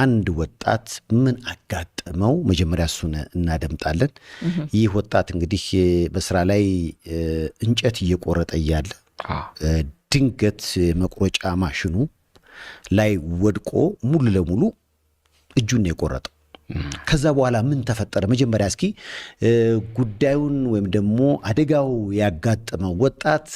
አንድ ወጣት ምን አጋጠመው መጀመሪያ እሱን እናደምጣለን። ይህ ወጣት እንግዲህ በስራ ላይ እንጨት እየቆረጠ እያለ ድንገት መቁረጫ ማሽኑ ላይ ወድቆ ሙሉ ለሙሉ እጁን የቆረጠው። ከዛ በኋላ ምን ተፈጠረ? መጀመሪያ እስኪ ጉዳዩን ወይም ደግሞ አደጋው ያጋጠመው ወጣት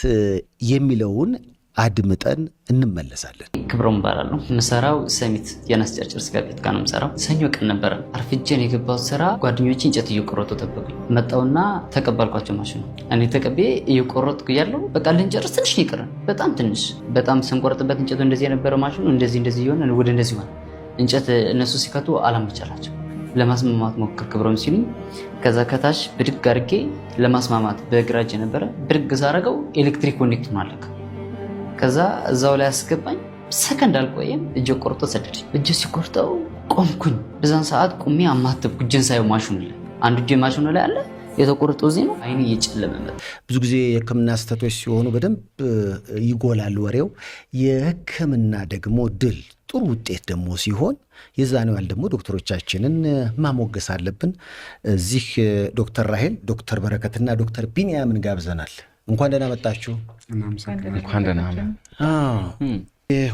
የሚለውን አድምጠን እንመለሳለን። ክብሮም እባላለሁ። የምሰራው ሰሚት የናስጨርጭር ስጋ ቤት ጋር ነው የምሰራው። ሰኞ ቀን ነበረ አርፍጄን የገባሁት ስራ። ጓደኞቼ እንጨት እየቆረጡ ጠበቁኝ። መጣውና ተቀበልኳቸው ማሽኑ። እኔ ተቀብዬ እየቆረጥኩ ያለው በቃ ልንጨርስ ትንሽ ይቀረን፣ በጣም ትንሽ። በጣም ስንቆርጥበት እንጨቱ እንደዚህ የነበረው ማሽኑ እንደዚህ ይሆን ወደ እንደዚህ ሆነ። እንጨት እነሱ ሲከቱ አላመቻላቸው። ለማስማማት ሞክር ክብሮም ሲሉኝ፣ ከዛ ከታች ብድግ አድርጌ ለማስማማት በግራ እጄ ነበረ ብድግ ሳረገው ኤሌክትሪክ ኮኔክት ነው አለቀ። ከዛ እዛው ላይ አስገባኝ። ሰከንድ አልቆየም እጄ ቆርጦ ሰደደኝ። እጄ ሲቆርጠው ቆምኩኝ። በዛን ሰዓት ቁሜ አማተብኩ። እጄን ሳየው ማሽኑ ላይ አንዱ እጄ ማሽኑ ላይ አለ፣ የተቆረጠው እዚህ ነው። አይኔ እየጨለመ መጣ። ብዙ ጊዜ የሕክምና ስህተቶች ሲሆኑ በደንብ ይጎላል ወሬው። የሕክምና ደግሞ ድል ጥሩ ውጤት ደግሞ ሲሆን የዛኔው ያህል ደግሞ ዶክተሮቻችንን ማሞገስ አለብን። እዚህ ዶክተር ራሄል፣ ዶክተር በረከትና ዶክተር ቢንያምን ጋብዘናል። እንኳን ደህና መጣችሁ። እንኳን ደህና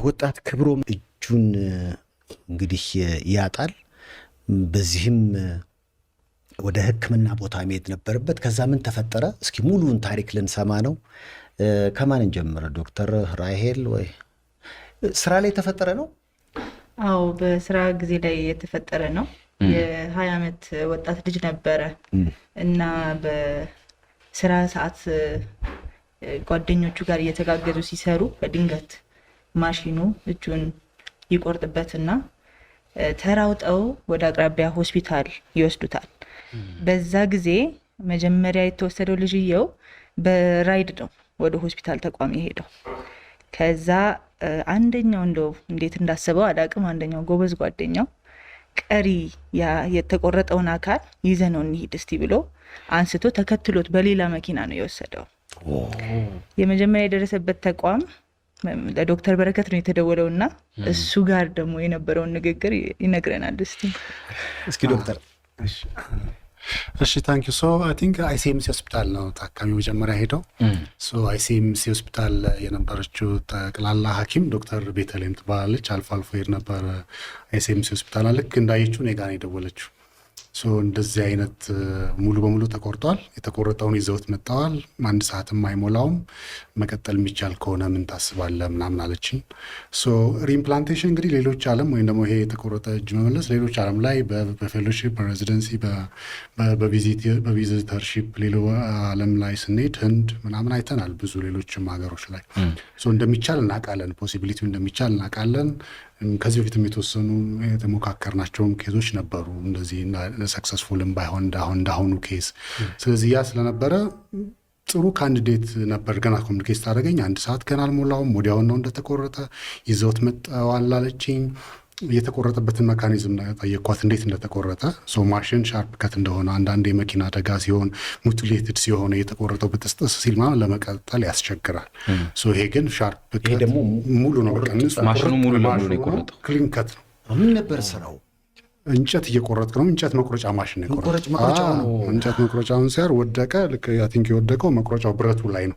ወጣት ክብሮም እጁን እንግዲህ ያጣል። በዚህም ወደ ሕክምና ቦታ መሄድ ነበረበት። ከዛ ምን ተፈጠረ? እስኪ ሙሉውን ታሪክ ልንሰማ ነው። ከማን እንጀምር? ዶክተር ራሄል ወይ ስራ ላይ የተፈጠረ ነው? አዎ በስራ ጊዜ ላይ የተፈጠረ ነው። የ20 ዓመት ወጣት ልጅ ነበረ እና በስራ ሰዓት ጓደኞቹ ጋር እየተጋገዙ ሲሰሩ በድንገት ማሽኑ እጁን ይቆርጥበትና ተራውጠው ወደ አቅራቢያ ሆስፒታል ይወስዱታል። በዛ ጊዜ መጀመሪያ የተወሰደው ልጅየው በራይድ ነው ወደ ሆስፒታል ተቋም የሄደው። ከዛ አንደኛው እንደው እንዴት እንዳሰበው አላቅም፣ አንደኛው ጎበዝ ጓደኛው ቀሪ የተቆረጠውን አካል ይዘነው እንሂድ እስቲ ብሎ አንስቶ ተከትሎት በሌላ መኪና ነው የወሰደው። የመጀመሪያ የደረሰበት ተቋም ለዶክተር በረከት ነው የተደወለውና እሱ ጋር ደግሞ የነበረውን ንግግር ይነግረናል። እስኪ ዶክተር። እሺ ታንክ ዩ። ሶ አይ ቲንክ አይሲኤምሲ ሆስፒታል ነው ታካሚ መጀመሪያ ሄደው። ሶ አይሲኤምሲ ሆስፒታል የነበረችው ጠቅላላ ሐኪም ዶክተር ቤተልሔም ትባላለች። አልፎ አልፎ ሄድ ነበር አይሲኤምሲ ሆስፒታል። ልክ እንዳየችው እኔ ጋር ነው የደወለችው። ሶ እንደዚህ አይነት ሙሉ በሙሉ ተቆርጧል። የተቆረጠውን ይዘውት መጥተዋል። 1 ሰዓትም አይሞላውም። መቀጠል የሚቻል ከሆነ ምን ታስባለህ ምናምን አለችኝ። ሶ ሪኢምፕላንቴሽን እንግዲህ ሌሎች ዓለም ወይም ደግሞ ይሄ የተቆረጠ እጅ መመለስ ሌሎች ዓለም ላይ በፌሎሺፕ በሬዚደንሲ በቪዚተርሺፕ ሌሎ ዓለም ላይ ስንሄድ ህንድ ምናምን አይተናል። ብዙ ሌሎችም ሀገሮች ላይ ሶ እንደሚቻል እናውቃለን። ፖሲቢሊቲው እንደሚቻል እናውቃለን። ከዚህ በፊትም የተወሰኑ የተሞካከርናቸውም ኬዞች ነበሩ እንደዚህ ሰክሰስፉልም ባይሆን እንዳሁኑ ኬዝ። ስለዚህ ያ ስለነበረ ጥሩ ካንዲዴት ነበር። ገና ኮሚኒኬት ታደረገኝ 1 ሰዓት ገና አልሞላውም። ወዲያውን ነው እንደተቆረጠ ይዘውት መጠዋል አለችኝ። የተቆረጠበትን መካኒዝም ጠየኳት እንዴት እንደተቆረጠ። ሶ ማሽን ሻርፕ ከት እንደሆነ አንዳንድ የመኪና አደጋ ሲሆን ሙቲሌትድ ሲሆን የተቆረጠው በጥስጥስ ሲል ለመቀጠል ያስቸግራል። ሶ ይሄ ግን ሻርፕ ከት ደግሞ ሙሉ ነው። ማሽኑ ሙሉ ለሙሉ ነው የቆረጠው። ክሊን ከት ነው። ምን ነበር ስራው? እንጨት እየቆረጥክ ነው። እንጨት መቁረጫ ማሽን ነው የቆረጠው። እንጨት መቁረጫውን ሲያር ወደቀ። ልክ ያ ቲንክ የወደቀው መቁረጫው ብረቱ ላይ ነው።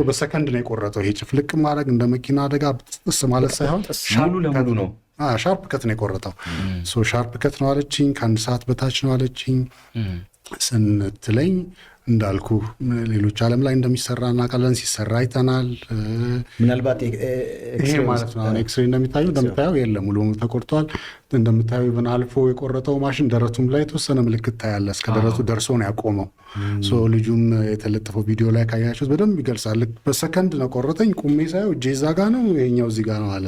በሰከንድ ነው የቆረጠው። ይሄ ጭፍልቅ ማድረግ እንደ መኪና አደጋ ጥስ ማለት ሳይሆን ሙሉ ለሙሉ ነው። ሻርፕ ከት ነው የቆረጠው። ሶ ሻርፕ ከት ነው አለችኝ። ከ1 ሰዓት በታች ነው አለችኝ። ስንትለኝ እንዳልኩ ሌሎች ዓለም ላይ እንደሚሰራ እናውቃለን። ሲሰራ አይተናል። ምናልባት ይሄ ማለት ነው አሁን ኤክስሬ እንደምታየው የለም ሙሉ በሙሉ ተቆርጧል። እንደምታየው ብን አልፎ የቆረጠው ማሽን ደረቱም ላይ የተወሰነ ምልክት ታያለ። እስከ ደረቱ ደርሶ ነው ያቆመው። ሶ ልጁም የተለጠፈው ቪዲዮ ላይ ካያችሁት በደንብ ይገልጻል። በሰከንድ ነው ቆረጠኝ። ቁሜ ሳየው እጄ እዛ ጋ ነው ይሄኛው እዚህ ጋ ነው አለ።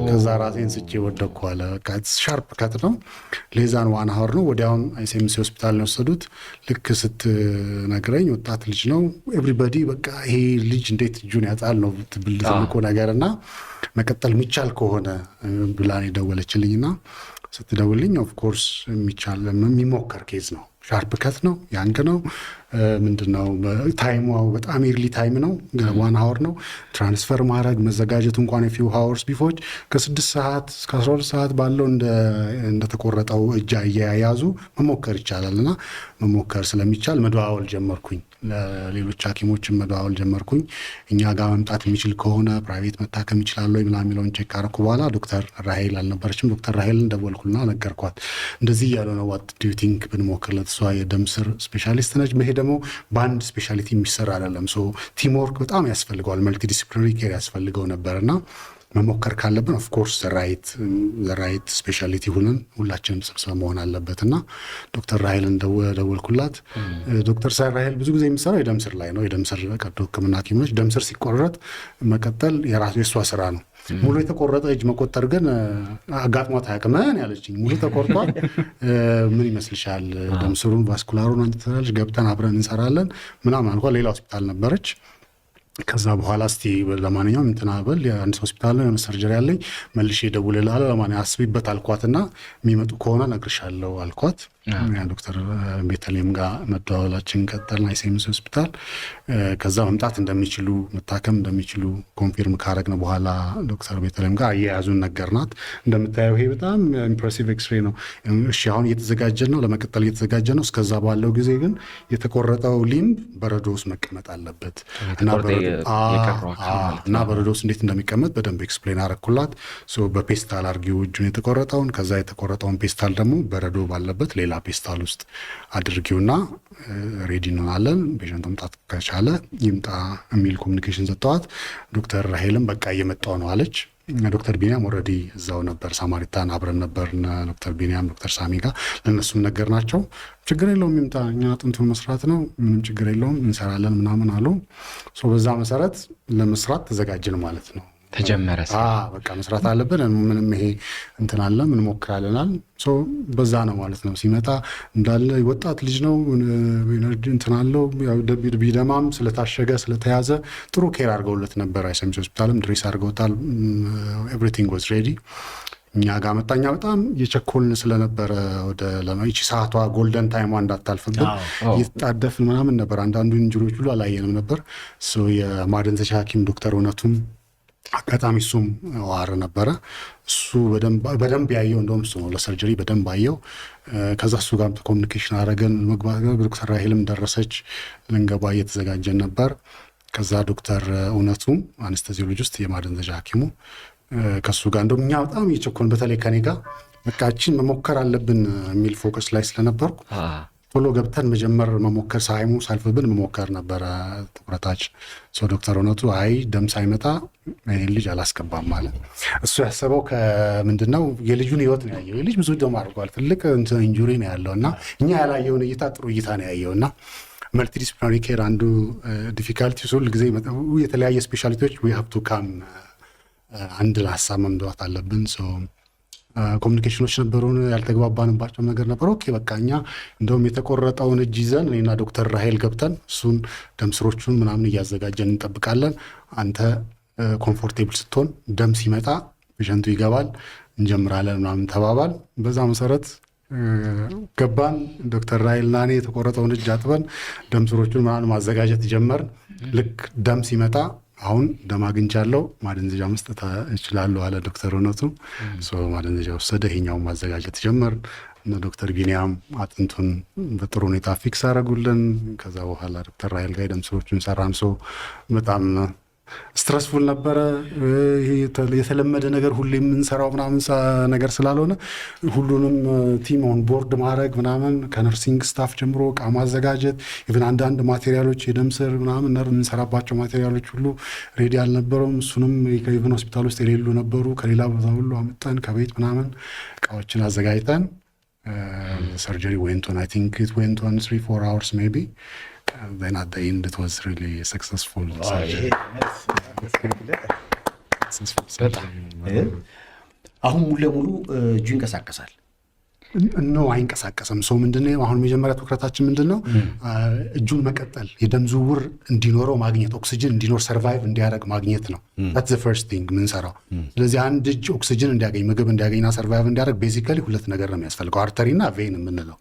ከዛ ራሴን ስቼ ወደኩ አለ። ሻርፕ ከት ነው። ሌዛን 1 ሀወር ነው። ወዲያውን አይሲኤምሲ ሆስፒታል ነው የወሰዱት። ልክ ስትነግረኝ ወጣት ልጅ ነው። ኤቭሪባዲ በቃ ይሄ ልጅ እንዴት እጁን ያጣል ነው ትልቁ ነገር እና መቀጠል የሚቻል ከሆነ ብላን የደወለችልኝና ስትደውልኝ ኦፍኮርስ የሚቻል የሚሞከር ኬዝ ነው። ሻርፕ ከት ነው፣ ያንግ ነው፣ ምንድነው ታይሙ በጣም ኤርሊ ታይም ነው፣ 1 hour ነው። ትራንስፈር ማድረግ መዘጋጀቱ እንኳን ፊው ሃወርስ ቢፎች ከ6 ሰዓት እስከ 12 ሰዓት ባለው እንደተቆረጠው እጅ አያያዙ መሞከር ይቻላል። እና መሞከር ስለሚቻል መደዋወል ጀመርኩኝ፣ ለሌሎች ሐኪሞችን መደዋወል ጀመርኩኝ። እኛ ጋር መምጣት የሚችል ከሆነ ፕራይቬት መታከም ይችላል ወይ ምናምን የሚለውን ቼክ ካረኩ በኋላ ዶክተር ራሄል አልነበረችም። ዶክተር ራሄልን ደወልኩና ነገርኳት። እንደዚህ እያሉ ነው ዋት ዱ ዩ ቲንክ ብንሞክርለት። እሷ የደም ስር ስፔሻሊስት ነች። ይሄ ደግሞ በአንድ ስፔሻሊቲ የሚሰራ አይደለም። ቲምወርክ በጣም ያስፈልገዋል። መልቲዲስፕሊናሪ ኬር ያስፈልገው ነበርና መሞከር ካለብን ኦፍኮርስ ራይት ስፔሻሊቲ ሁነን ሁላችንም ስብሰባ መሆን አለበት እና ዶክተር ራሄልን ደወልኩላት። ዶክተር ራሄል ብዙ ጊዜ የሚሰራው የደም ስር ላይ ነው። የደም ስር ቀዶ ሕክምና ሐኪሞች ደም ስር ሲቆረጥ መቀጠል የእሷ ስራ ነው። ሙሉ የተቆረጠ እጅ መቆጠር ግን አጋጥሟት አያውቅም ያለችኝ። ሙሉ ተቆርጧል፣ ምን ይመስልሻል? ደም ስሩን ቫስኩላሩን አንተ ትላለች፣ ገብተን አብረን እንሰራለን ምናምን አልኳት። ሌላ ሆስፒታል ነበረች። ከዛ በኋላ እስቲ ለማንኛውም እንትና በል የአንድ ሆስፒታል ነው ሰርጀሪ ያለኝ መልሼ እደውልልሃለሁ፣ ለማንኛውም አስቢበት አልኳትና የሚመጡ ከሆነ እነግርሻለሁ አልኳት። ዶክተር ቤተልሔም ጋር መደዋወላችን ቀጠልን፣ አይሴምስ ሆስፒታል። ከዛ መምጣት እንደሚችሉ መታከም እንደሚችሉ ኮንፊርም ካረግን በኋላ ዶክተር ቤተልሔም ጋር አያያዙን ነገርናት። እንደምታየው ይሄ በጣም ኢምፕሬሲቭ ኤክስሬ ነው። እሺ አሁን እየተዘጋጀን ነው፣ ለመቀጠል እየተዘጋጀን ነው። እስከዛ ባለው ጊዜ ግን የተቆረጠው ሊምብ በረዶ ውስጥ መቀመጥ አለበት እና በረዶ ውስጥ እንዴት እንደሚቀመጥ በደንብ ኤክስፕሌን አረኩላት። በፔስታል አርጊው እጁን የተቆረጠውን፣ ከዛ የተቆረጠውን ፔስታል ደግሞ በረዶ ባለበት ሌላ ፔስታል ውስጥ አድርጊውና ሬዲ እንሆናለን፣ ፔሸንት መምጣት ከቻለ ይምጣ የሚል ኮሚኒኬሽን ሰጥተዋት፣ ዶክተር ራሄልም በቃ እየመጣው ነው አለች። ዶክተር ቢኒያም ኦልሬዲ እዛው ነበር፣ ሳማሪታን አብረን ነበር። ዶክተር ቢኒያም ዶክተር ሳሚ ጋር ለእነሱም ነገር ናቸው። ችግር የለውም ይምጣ፣ እኛ ጥንቱን መስራት ነው፣ ምንም ችግር የለውም እንሰራለን ምናምን አሉ። በዛ መሰረት ለመስራት ተዘጋጅን ማለት ነው። ተጀመረ በቃ መስራት አለብን፣ ምንም ይሄ እንትን አለ ምን ሞክራለናል። በዛ ነው ማለት ነው። ሲመጣ እንዳለ ወጣት ልጅ ነው፣ እንትን አለው፣ ቢደማም ስለታሸገ ስለተያዘ ጥሩ ኬር አድርገውለት ነበር። አይሰምስ ሆስፒታልም ድሬስ አድርገውታል። ኤቭሪቲንግ ዋዝ ሬዲ። እኛ ጋር መጣኛ በጣም የቸኮልን ስለነበረ ወደ ለማይቺ ሰዓቷ ጎልደን ታይሟ እንዳታልፍብን እየተጣደፍን ምናምን ነበር። አንዳንዱ ኢንጁሪዎች ሁሉ አላየንም ነበር። የማደንዘዣ ሐኪም ዶክተር እውነቱም አጋጣሚ እሱም ዋር ነበረ። እሱ በደንብ ያየው እንደውም እሱ ነው ለሰርጀሪ በደንብ አየው። ከዛ እሱ ጋር ኮሚኒኬሽን አረገን። መግባት ዶክተር ራሄልም ደረሰች፣ ልንገባ እየተዘጋጀን ነበር። ከዛ ዶክተር እውነቱም አነስቴዚዮሎጂስት የማደንዘዣ ሐኪሙ ከሱ ጋር እንደውም እኛ በጣም እየቸኮልን በተለይ ከኔ ጋር በቃችን መሞከር አለብን የሚል ፎከስ ላይ ስለነበርኩ ቶሎ ገብተን መጀመር መሞከር ሳይሙ ሳልፍብን መሞከር ነበረ ትኩረታችን። ዶክተር እውነቱ አይ ደም ሳይመጣ ይህን ልጅ አላስገባም ማለት እሱ ያሰበው ከምንድነው የልጁን ህይወት ነው ያየው። የልጅ ብዙ ደም አድርጓል፣ ትልቅ ኢንጁሪ ነው ያለው እና እኛ ያላየውን እይታ ጥሩ እይታ ነው ያየው እና መልቲዲስፕሊናሪ ኬር አንዱ ዲፊካልቲ ሁል ጊዜ የተለያየ ስፔሻሊቲዎች ዊ ሃቭ ቱ ካም አንድ ሀሳብ መምደዋት አለብን። ኮሚኒኬሽኖች ነበሩን፣ ያልተግባባንባቸው ነገር ነበር። ኦኬ በቃ እኛ እንደውም የተቆረጠውን እጅ ይዘን እኔና ዶክተር ራሄል ገብተን እሱን ደም ስሮቹን ምናምን እያዘጋጀን እንጠብቃለን። አንተ ኮምፎርቴብል ስትሆን ደም ሲመጣ ፔሸንቱ ይገባል እንጀምራለን ምናምን ተባባል። በዛ መሰረት ገባን። ዶክተር ራሄልና እኔ የተቆረጠውን እጅ አጥበን ደም ስሮቹን ምናምን ማዘጋጀት ጀመርን። ልክ ደም ሲመጣ አሁን ደም አግኝቻለሁ ማደንዘዣ መስጠት እችላለሁ አለ ዶክተር እውነቱ። ማደንዘዣ ወሰደ፣ ይሄኛውን ማዘጋጀት ጀመር። ዶክተር ቢኒያም አጥንቱን በጥሩ ሁኔታ ፊክስ አደረጉልን። ከዛ በኋላ ዶክተር ራሄል ጋር ደም ስሮቹን ሰራን። በጣም ስትረስፉል ነበረ። የተለመደ ነገር ሁሌ የምንሰራው ምናምን ነገር ስላልሆነ ሁሉንም ቲም ኦን ቦርድ ማድረግ ምናምን ከነርሲንግ ስታፍ ጀምሮ እቃ ማዘጋጀት ኢቨን አንዳንድ ማቴሪያሎች የደም ስር ምናምን የምንሰራባቸው ማቴሪያሎች ሁሉ ሬዲ አልነበረውም። እሱንም ከኢቨን ሆስፒታል ውስጥ የሌሉ ነበሩ። ከሌላ ቦታ ሁሉ አመጣን ከቤት ምናምን እቃዎችን አዘጋጅተን ሰርጀሪ went on I think it went on 3-4 hours maybe. Then at the end it was really successful surgery. አሁን ሙሉ ለሙሉ እጁ ይንቀሳቀሳል። ነው አይንቀሳቀስም። ሰው ምንድነው አሁን መጀመሪያ ትኩረታችን ምንድነው እጁን መቀጠል፣ የደም ዝውውር እንዲኖረው ማግኘት፣ ኦክሲጅን እንዲኖር ሰርቫይቭ እንዲያደርግ ማግኘት ነው። that's the first thing ምንሰራው። ስለዚህ አንድ እጅ ኦክሲጅን እንዲያገኝ ምግብ እንዲያገኝና ሰርቫይቭ እንዲያደርግ ቤዚካሊ ሁለት ነገር ነው የሚያስፈልገው፣ አርተሪና ቬን የምንለው።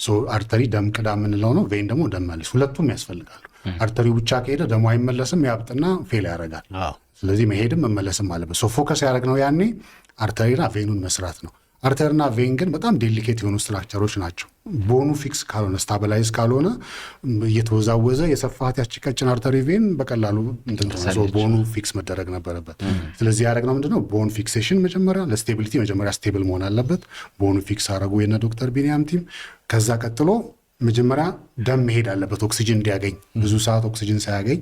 ሶ አርተሪ ደም ቅዳ የምንለው ነው፣ ቬን ደግሞ ደም መልስ፣ ሁለቱም ያስፈልጋሉ። አርተሪው ብቻ ከሄደ ደሙ አይመለስም፣ ያብጥና ፌል ያደርጋል። ስለዚህ መሄድም መመለስም አለበት። ሶ ፎከስ ያደረግነው ያኔ አርተሪና ቬኑን መስራት ነው። አርተሪና ቬን ግን በጣም ዴሊኬት የሆኑ ስትራክቸሮች ናቸው። ቦኑ ፊክስ ካልሆነ ስታብላይዝ ካልሆነ እየተወዛወዘ የሰፋት ያቺ ቀጭን አርተሪ ቬን በቀላሉ ቦኑ ፊክስ መደረግ ነበረበት። ስለዚህ ያደረግነው ምንድነው ቦን ፊክሴሽን መጀመሪያ ለስቴቢሊቲ መጀመሪያ ስቴብል መሆን አለበት። ቦኑ ፊክስ አደረጉ የነ ዶክተር ቢኒያም ቲም። ከዛ ቀጥሎ መጀመሪያ ደም መሄድ አለበት ኦክሲጅን እንዲያገኝ። ብዙ ሰዓት ኦክሲጅን ሳያገኝ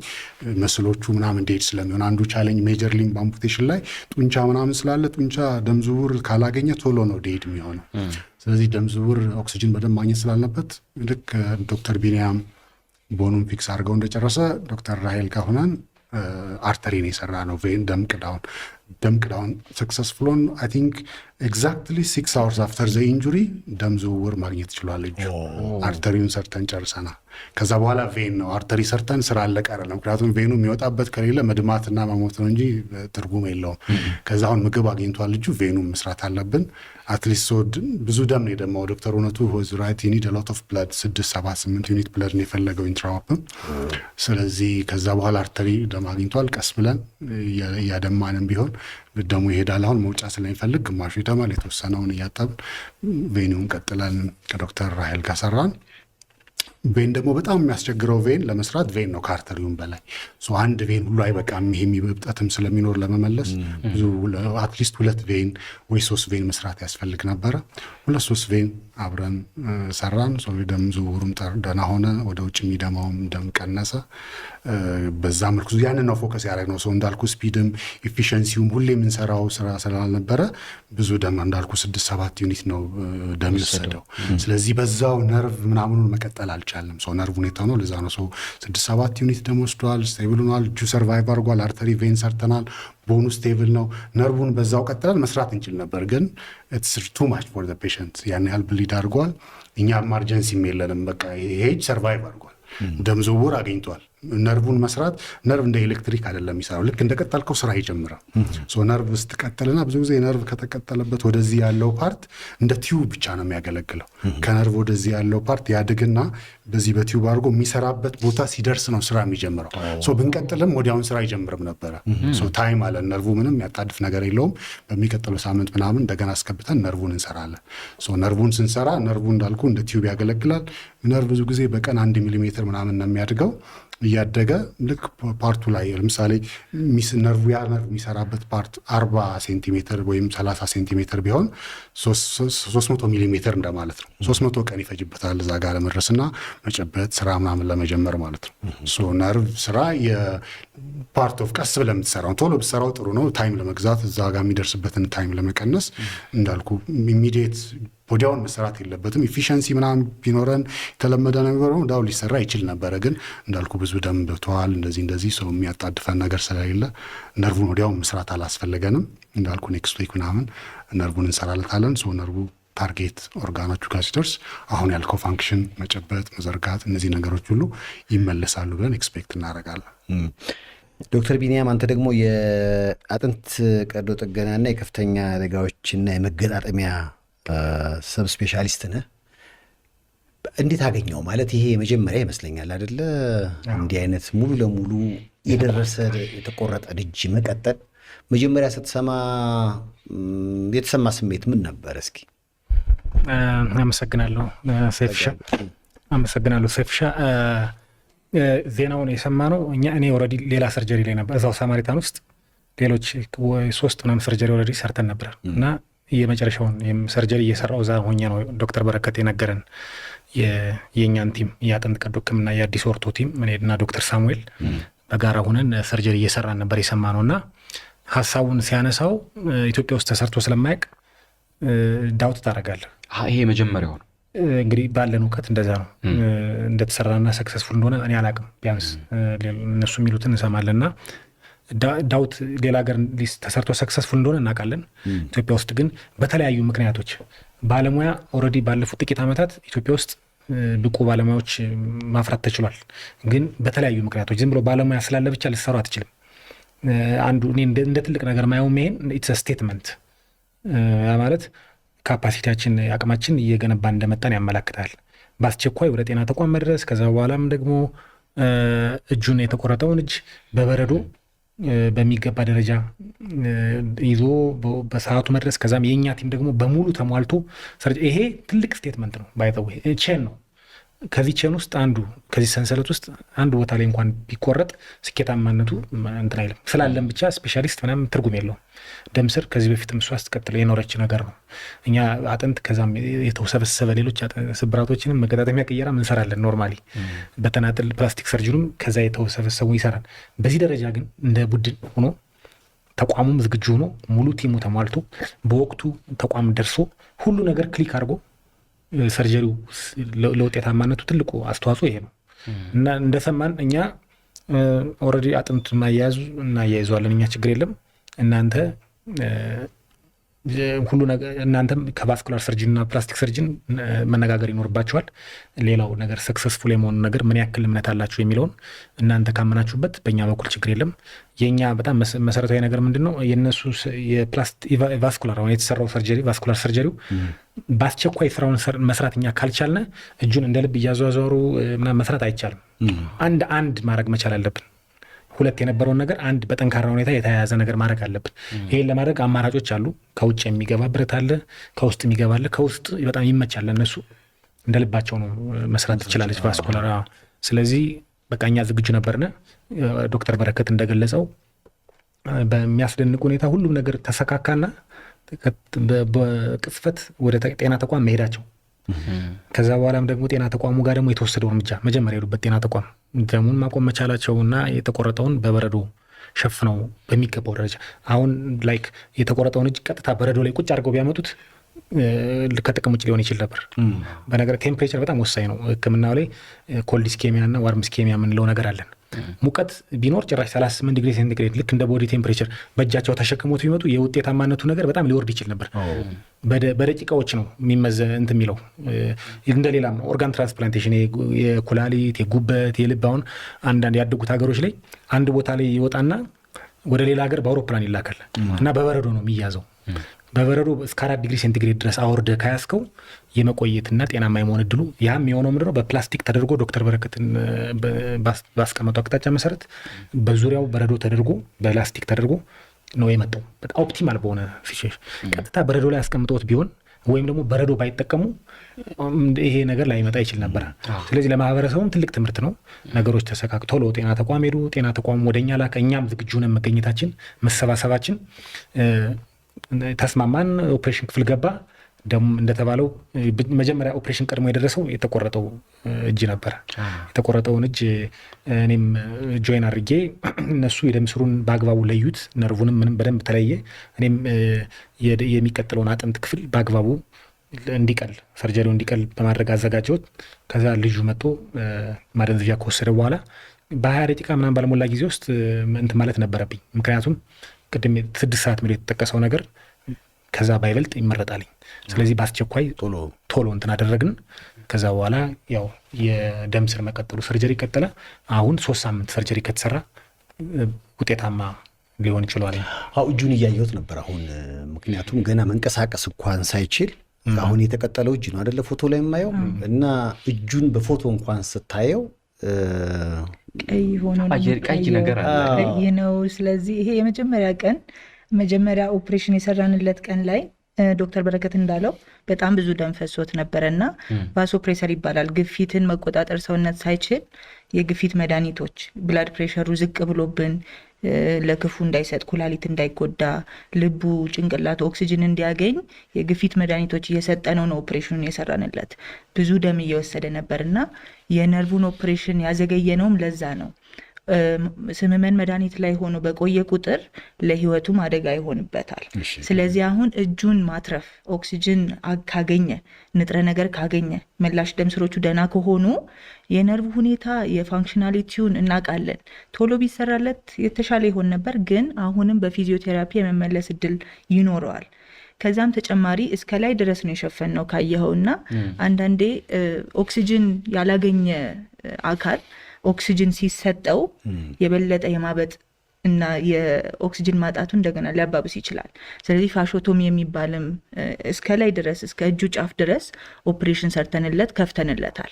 መስሎቹ ምናምን እንዲሄድ ስለሚሆን አንዱ ቻሌንጅ ሜጀር ሊምብ አምፑቴሽን ላይ ጡንቻ ምናምን ስላለ ጡንቻ ደም ዝውውር ካላገኘ ቶሎ ነው ዴድ የሚሆነው። ስለዚህ ደም ዝውውር ኦክሲጅን በደንብ ማግኘት ስላለበት ልክ ዶክተር ቢኒያም ቦኑን ፊክስ አድርገው እንደጨረሰ ዶክተር ራሄል ጋር ሆነን አርተሪን የሰራ ነው ቬን ደም ቅዳውን ሰክሰስፉል አይ ቲንክ ኤግዛክትሊ 6 hours አፍተር ዘ ኢንጁሪ ደም ዝውውር ማግኘት ይችላል እጁ። አርተሪውን ሰርተን ጨርሰናል። ከዛ በኋላ ቬን ነው። አርተሪ ሰርተን ስራ አለቀ አይደለም። ምክንያቱም ቬኑ የሚወጣበት ከሌለ መድማትና መሞት ነው እንጂ ትርጉም የለውም። ከዛ አሁን ምግብ አግኝቷል ልጁ፣ ቬኑ መስራት አለብን። አትሊስት ብዙ ደም ነው የደማው። ዶክተር እውነቱ ራይት ኒድ ሎት ኦፍ ብለድ 6-7-8 ዩኒት ብለድ ነው የፈለገው ኢንትራኦፕም። ስለዚህ ከዛ በኋላ አርተሪ ደም አግኝቷል። ቀስ ብለን እያደማንም ቢሆን ደሙ ይሄዳል። አሁን መውጫ ስለሚፈልግ ግማሹ ይደማል፣ የተወሰነውን እያጠብን ቬኑን ቀጥለን ከዶክተር ራሄል ጋር ሰራን። ቬን ደግሞ በጣም የሚያስቸግረው ቬን ለመስራት ቬን ነው ከአርተሪውን በላይ። አንድ ቬን ሁሉ አይበቃም። ይሄ የሚበብጠትም ስለሚኖር ለመመለስ ብዙ አትሊስት 2 ቬን ወይ 3 ቬን መስራት ያስፈልግ ነበረ። 2-3 ቬን አብረን ሰራን። ደም ዝውውሩም ደህና ሆነ፣ ወደ ውጭ የሚደማውም ደም ቀነሰ። በዛ መልኩ ያንን ነው ፎከስ ያደረግነው። ሰው እንዳልኩ ስፒድም ኢፊሽንሲውም ሁሌ የምንሰራው ስራ ስላልነበረ ብዙ ደም እንዳልኩ 6-7 ዩኒት ነው ደም የወሰደው። ስለዚህ በዛው ነርቭ ምናምኑን መቀጠል አልቻለም። ሰው ነርቭ ሁኔታ ነው። ለዛ ነው ሰው 6-7 ዩኒት ደም ወስዷል፣ ስቴብል ሆኗል፣ እጁ ሰርቫይቭ አድርጓል፣ አርተሪ ቬን ሰርተናል፣ ቦኑ ስቴብል ነው። ነርቡን በዛው ቀጥላል መስራት እንችል ነበር፣ ግን ኢትስ ቱ ማች ፎር ዘ ፔሸንት። ያን ያህል ብሊድ አድርጓል። እኛ ኢመርጀንሲም የለንም። በቃ ይሄ ሰርቫይቭ አድርጓል፣ ደም ዝውውር አግኝቷል። ነርቡን መስራት ነርቭ እንደ ኤሌክትሪክ አይደለም የሚሰራው። ልክ እንደቀጠልከው ስራ ይጀምራል። ነርቭ ስትቀጥልና ብዙ ጊዜ ነርቭ ከተቀጠለበት ወደዚህ ያለው ፓርት እንደ ቲዩብ ብቻ ነው የሚያገለግለው። ከነርቭ ወደዚህ ያለው ፓርት ያድግና በዚህ በቲዩብ አድርጎ የሚሰራበት ቦታ ሲደርስ ነው ስራ የሚጀምረው። ብንቀጥልም ወዲያውን ስራ አይጀምርም ነበረ። ታይም አለ። ነርቭ ምንም ያጣድፍ ነገር የለውም። በሚቀጥለው ሳምንት ምናምን እንደገና አስገብተን ነርቭን እንሰራለን። ነርቭን ስንሰራ ነርቭ እንዳልኩ እንደ ቲዩብ ያገለግላል። ነርቭ ብዙ ጊዜ በቀን 1 ሚሊሜትር ምናምን ነው የሚያድገው። እያደገ ልክ ፓርቱ ላይ ለምሳሌ ነርቭ የሚሰራበት ፓርት 40 ሴንቲሜትር ወይም 30 ሴንቲሜትር ቢሆን 300 ሚሊሜትር እንደማለት ነው። 300 ቀን ይፈጅበታል እዛ ጋር ለመድረስና መጨበጥ ስራ ምናምን ለመጀመር ማለት ነው። ነርቭ ስራ የፓርት ኦፍ ቀስ ብለህ የምትሰራው ቶሎ ብትሰራው ጥሩ ነው። ታይም ለመግዛት እዛ ጋር የሚደርስበትን ታይም ለመቀነስ እንዳልኩ ኢሚዲየት ወዲያውን መሰራት የለበትም። ኢፊሽንሲ ምናምን ቢኖረን የተለመደ ነገር ነው ዳው ሊሰራ ይችል ነበረ። ግን እንዳልኩ ብዙ ደም ብተዋል እንደዚህ ሰው የሚያጣድፈን ነገር ስለሌለ ነርቡን ወዲያውን መስራት አላስፈለገንም። እንዳልኩ ኔክስት ዊክ ምናምን ነርቡን እንሰራለታለን። ነርቡ ታርጌት ኦርጋኖቹ ጋር ሲደርስ አሁን ያልከው ፋንክሽን መጨበጥ፣ መዘርጋት እነዚህ ነገሮች ሁሉ ይመለሳሉ ብለን ኤክስፔክት እናደርጋለን። ዶክተር ቢኒያም አንተ ደግሞ የአጥንት ቀዶ ጥገናና የከፍተኛ አደጋዎችና የመገጣጠሚያ ሰብ ስፔሻሊስት ነህ። እንዴት አገኘው? ማለት ይሄ የመጀመሪያ ይመስለኛል አይደለ? እንዲህ አይነት ሙሉ ለሙሉ የደረሰ የተቆረጠ እጅ መቀጠል መጀመሪያ ስትሰማ የተሰማ ስሜት ምን ነበር? እስኪ። አመሰግናለሁ ሰይፍሻ። ዜናውን የሰማነው እኔ ኦልሬዲ ሌላ ሰርጀሪ ላይ ነበር እዛው ሳማሪታን ውስጥ ሌሎች 3 ምናምን ሰርጀሪ ኦልሬዲ ሰርተን ነበር እና የመጨረሻውን ሰርጀሪ እየሰራው እዛ ሆኜ ነው ዶክተር በረከት የነገረን የእኛን ቲም የአጥንት ቀዶ ሕክምና የአዲስ ኦርቶ ቲም እኔና ዶክተር ሳሙኤል በጋራ ሆነን ሰርጀሪ እየሰራን ነበር የሰማነው እና ሀሳቡን ሲያነሳው ኢትዮጵያ ውስጥ ተሰርቶ ስለማያውቅ ዳውት ታደርጋለህ። ይሄ መጀመሪያው ነው እንግዲህ ባለን እውቀት እንደዛ ነው እንደተሰራና ሰክሰስፉል እንደሆነ እኔ አላውቅም። ቢያንስ እነሱ የሚሉትን እንሰማለንና ዳውት ሌላ ሀገር ተሰርቶ ሰክሰስፉል እንደሆነ እናውቃለን። ኢትዮጵያ ውስጥ ግን በተለያዩ ምክንያቶች ባለሙያ ኦልሬዲ ባለፉት ጥቂት ዓመታት ኢትዮጵያ ውስጥ ብቁ ባለሙያዎች ማፍራት ተችሏል። ግን በተለያዩ ምክንያቶች ዝም ብሎ ባለሙያ ስላለ ብቻ ልትሰሩ አትችልም። አንዱ እኔ እንደ ትልቅ ነገር ማየው ይሄን ኢትስ ስቴትመንት ማለት ካፓሲቲያችን አቅማችን እየገነባ እንደመጣን ያመላክታል። በአስቸኳይ ወደ ጤና ተቋም መድረስ፣ ከዛ በኋላም ደግሞ እጁን የተቆረጠውን እጅ በበረዶ በሚገባ ደረጃ ይዞ በሰዓቱ መድረስ፣ ከዛም የእኛ ቲም ደግሞ በሙሉ ተሟልቶ ይሄ ትልቅ ስቴትመንት ነው። ባይተው ቼን ነው። ከዚህ ቼን ውስጥ አንዱ ከዚህ ሰንሰለት ውስጥ አንዱ ቦታ ላይ እንኳን ቢቆረጥ ስኬታማነቱ እንትን አይልም። ስላለን ብቻ ስፔሻሊስት ምናምን ትርጉም የለውም። ደም ስር ከዚህ በፊትም እሷ ስትቀጥል የኖረች ነገር ነው። እኛ አጥንት ከዛም የተሰበሰበ ሌሎች ስብራቶችንም መገጣጠሚያ ቅየራ እንሰራለን ኖርማሊ። በተናጥል ፕላስቲክ ሰርጅኑም ከዛ የተሰበሰቡ ይሰራል። በዚህ ደረጃ ግን እንደ ቡድን ሆኖ ተቋሙም ዝግጁ ሆኖ ሙሉ ቲሙ ተሟልቶ በወቅቱ ተቋም ደርሶ ሁሉ ነገር ክሊክ አድርጎ ሰርጀሪው ለውጤታማነቱ ትልቁ አስተዋጽኦ ይሄ ነው እና እንደሰማን እኛ ኦልሬዲ አጥንት ማያያዙ እናያይዘዋለን እኛ ችግር የለም እናንተ ሁሉ ነገር እናንተም ከቫስኩላር ሰርጅን እና ፕላስቲክ ሰርጅን መነጋገር ይኖርባቸዋል። ሌላው ነገር ሰክሰስፉል የመሆኑ ነገር ምን ያክል እምነት አላችሁ የሚለውን እናንተ ካመናችሁበት በእኛ በኩል ችግር የለም። የእኛ በጣም መሰረታዊ ነገር ምንድን ነው? የእነሱ ቫስኩላር አሁን የተሰራው ሰርጀሪ ቫስኩላር ሰርጀሪው በአስቸኳይ ስራውን መስራት እኛ ካልቻልነ እጁን እንደ ልብ እያዘዋዘሩ ምናምን መስራት አይቻልም። አንድ ማድረግ መቻል አለብን። ሁለት የነበረውን ነገር አንድ በጠንካራ ሁኔታ የተያያዘ ነገር ማድረግ አለብን። ይሄን ለማድረግ አማራጮች አሉ። ከውጭ የሚገባ ብረት አለ፣ ከውስጥ የሚገባ አለ። ከውስጥ በጣም ይመቻል። እነሱ እንደ ልባቸው ነው መስራት ትችላለች ቫስኩላር። ስለዚህ በቃ እኛ ዝግጁ ነበርነ። ዶክተር በረከት እንደገለጸው በሚያስደንቅ ሁኔታ ሁሉም ነገር ተሰካካና በቅጽበት ወደ ጤና ተቋም መሄዳቸው ከዛ በኋላም ደግሞ ጤና ተቋሙ ጋር ደግሞ የተወሰደው እርምጃ መጀመሪያ የሄዱበት ጤና ተቋም ደሙን ማቆም መቻላቸውና የተቆረጠውን በበረዶ ሸፍነው በሚገባው ደረጃ አሁን ላይክ የተቆረጠውን እጅ ቀጥታ በረዶ ላይ ቁጭ አድርገው ቢያመጡት ከጥቅም ውጭ ሊሆን ይችል ነበር። በነገር ቴምፕሬቸር በጣም ወሳኝ ነው። ሕክምናው ላይ ኮልድ ስኬሚያ እና ዋርም ስኬሚያ የምንለው ነገር አለን። ሙቀት ቢኖር ጭራሽ 38 ዲግሪ ሴንቲግሬድ ልክ እንደ ቦዲ ቴምፕሬቸር በእጃቸው ተሸክሞት ቢመጡ የውጤታማነቱ ነገር በጣም ሊወርድ ይችል ነበር። በደቂቃዎች ነው የሚመዘን የሚለው እንደሌላም ነው። ኦርጋን ትራንስፕላንቴሽን የኩላሊት፣ የጉበት፣ የልብ አሁን አንዳንድ ያደጉት ሀገሮች ላይ አንድ ቦታ ላይ ይወጣና ወደ ሌላ ሀገር በአውሮፕላን ይላካል እና በበረዶ ነው የሚያዘው። በበረዶ እስከ 4 ዲግሪ ሴንቲግሬድ ድረስ አወርደ ካያስከው የመቆየትና ጤናማ የመሆን እድሉ ያም የሆነው ምንድነው በፕላስቲክ ተደርጎ ዶክተር በረከትን ባስቀመጡ አቅጣጫ መሰረት በዙሪያው በረዶ ተደርጎ በላስቲክ ተደርጎ ነው የመጣው። በጣም ኦፕቲማል በሆነ ሲቹዌሽን ቀጥታ በረዶ ላይ አስቀምጠውት ቢሆን ወይም ደግሞ በረዶ ባይጠቀሙ ይሄ ነገር ላይመጣ ይችል ነበር። ስለዚህ ለማህበረሰቡም ትልቅ ትምህርት ነው። ነገሮች ተሰካክተው ቶሎ ጤና ተቋም ሄዱ። ጤና ተቋም ወደኛ ላከ። እኛም ዝግጁ ነን። መገኘታችን መሰባሰባችን ተስማማን። ኦፕሬሽን ክፍል ገባ። ደግሞ እንደተባለው መጀመሪያ ኦፕሬሽን ቀድሞ የደረሰው የተቆረጠው እጅ ነበር። የተቆረጠውን እጅ እኔም ጆይን አድርጌ እነሱ የደም ስሩን በአግባቡ ለዩት፣ ነርቡንም ምንም በደንብ ተለየ። እኔም የሚቀጥለውን አጥንት ክፍል በአግባቡ እንዲቀል ሰርጀሪው እንዲቀል በማድረግ አዘጋጀሁት። ከዛ ልጁ መጥቶ ማደንዘዣ ከወሰደ በኋላ በ20 ደቂቃ ምናምን ባልሞላ ጊዜ ውስጥ እንትን ማለት ነበረብኝ። ምክንያቱም ቅድም 6 ሰዓት ሚል የተጠቀሰው ነገር ከዛ ባይበልጥ ይመረጣልኝ። ስለዚህ በአስቸኳይ ቶሎ እንትን አደረግን። ከዛ በኋላ ያው የደም ስር መቀጠሉ ሰርጀሪ ቀጠለ። አሁን 3 ሳምንት ሰርጀሪ ከተሰራ ውጤታማ ሊሆን ይችላል። እጁን እያየሁት ነበር አሁን፣ ምክንያቱም ገና መንቀሳቀስ እንኳን ሳይችል አሁን የተቀጠለው እጅ ነው አይደለ ፎቶ ላይ የማየው እና እጁን በፎቶ እንኳን ስታየው ቀይ ሆኖ ቀይ ነገር አለ ነው። ስለዚህ ይሄ መጀመሪያ ኦፕሬሽን የሰራንለት ቀን ላይ ዶክተር በረከት እንዳለው በጣም ብዙ ደም ፈሶት ነበረና ቫሶፕሬሰር ይባላል። ግፊትን መቆጣጠር ሰውነት ሳይችል የግፊት መድኃኒቶች ብላድ ፕሬሸሩ ዝቅ ብሎብን ለክፉ እንዳይሰጥ፣ ኩላሊት እንዳይጎዳ፣ ልቡ ጭንቅላቱ ኦክሲጅን እንዲያገኝ የግፊት መድኃኒቶች እየሰጠነው ነው ኦፕሬሽኑን የሰራንለት። ብዙ ደም እየወሰደ ነበርና የነርቭን ኦፕሬሽን ያዘገየነውም ለዛ ነው። ስምመን መድኃኒት ላይ ሆኖ በቆየ ቁጥር ለህይወቱም አደጋ ይሆንበታል። ስለዚህ አሁን እጁን ማትረፍ ኦክሲጅን ካገኘ፣ ንጥረ ነገር ካገኘ፣ መላሽ ደም ስሮቹ ደህና ከሆኑ የነርቭ ሁኔታ የፋንክሽናሊቲውን እናውቃለን። ቶሎ ቢሰራለት የተሻለ ይሆን ነበር፣ ግን አሁንም በፊዚዮቴራፒ የመመለስ እድል ይኖረዋል። ከዛም ተጨማሪ እስከ ላይ ድረስ ነው የሸፈነው ካየኸውና አንዳንዴ ኦክሲጅን ያላገኘ አካል ኦክሲጅን ሲሰጠው የበለጠ የማበጥ እና የኦክሲጅን ማጣቱ እንደገና ሊያባብስ ይችላል። ስለዚህ ፋሾቶሚ የሚባልም እስከ ላይ ድረስ እስከ እጁ ጫፍ ድረስ ኦፕሬሽን ሰርተንለት ከፍተንለታል።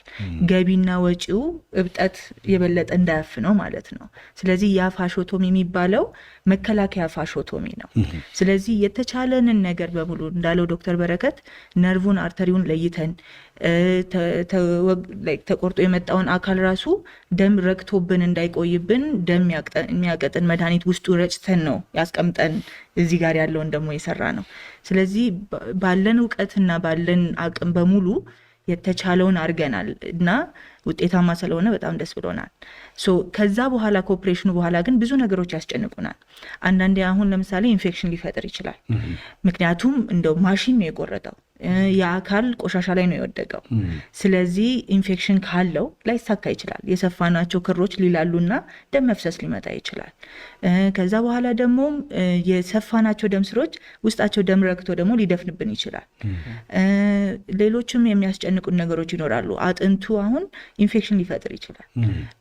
ገቢና ወጪው እብጠት የበለጠ እንዳያፍነው ማለት ነው። ስለዚህ ያ ፋሾቶሚ የሚባለው መከላከያ ፋሾቶሚ ነው። ስለዚህ የተቻለንን ነገር በሙሉ እንዳለው ዶክተር በረከት ነርቭን አርተሪውን ለይተን ተቆርጦ የመጣውን አካል ራሱ ደም ረግቶብን እንዳይቆይብን ደም የሚያቀጥን መድኃኒት ውስጡ ረጭተን ነው ያስቀምጠን እዚህ ጋር ያለውን ደግሞ የሰራ ነው። ስለዚህ ባለን እውቀትና ባለን አቅም በሙሉ የተቻለውን አድርገናል እና ውጤታማ ስለሆነ በጣም ደስ ብሎናል። ከዛ በኋላ ከኦፕሬሽኑ በኋላ ግን ብዙ ነገሮች ያስጨንቁናል። አንዳንዴ አሁን ለምሳሌ ኢንፌክሽን ሊፈጥር ይችላል። ምክንያቱም እንደው ማሽን ነው የቆረጠው፣ የአካል ቆሻሻ ላይ ነው የወደቀው። ስለዚህ ኢንፌክሽን ካለው ላይሳካ ይችላል። የሰፋናቸው ክሮች ሊላሉና ደም መፍሰስ ሊመጣ ይችላል። ከዛ በኋላ ደግሞ የሰፋናቸው ደም ስሮች ውስጣቸው ደም ረግቶ ደግሞ ሊደፍንብን ይችላል። ሌሎችም የሚያስጨንቁን ነገሮች ይኖራሉ። አጥንቱ አሁን ኢንፌክሽን ሊፈጥር ይችላል።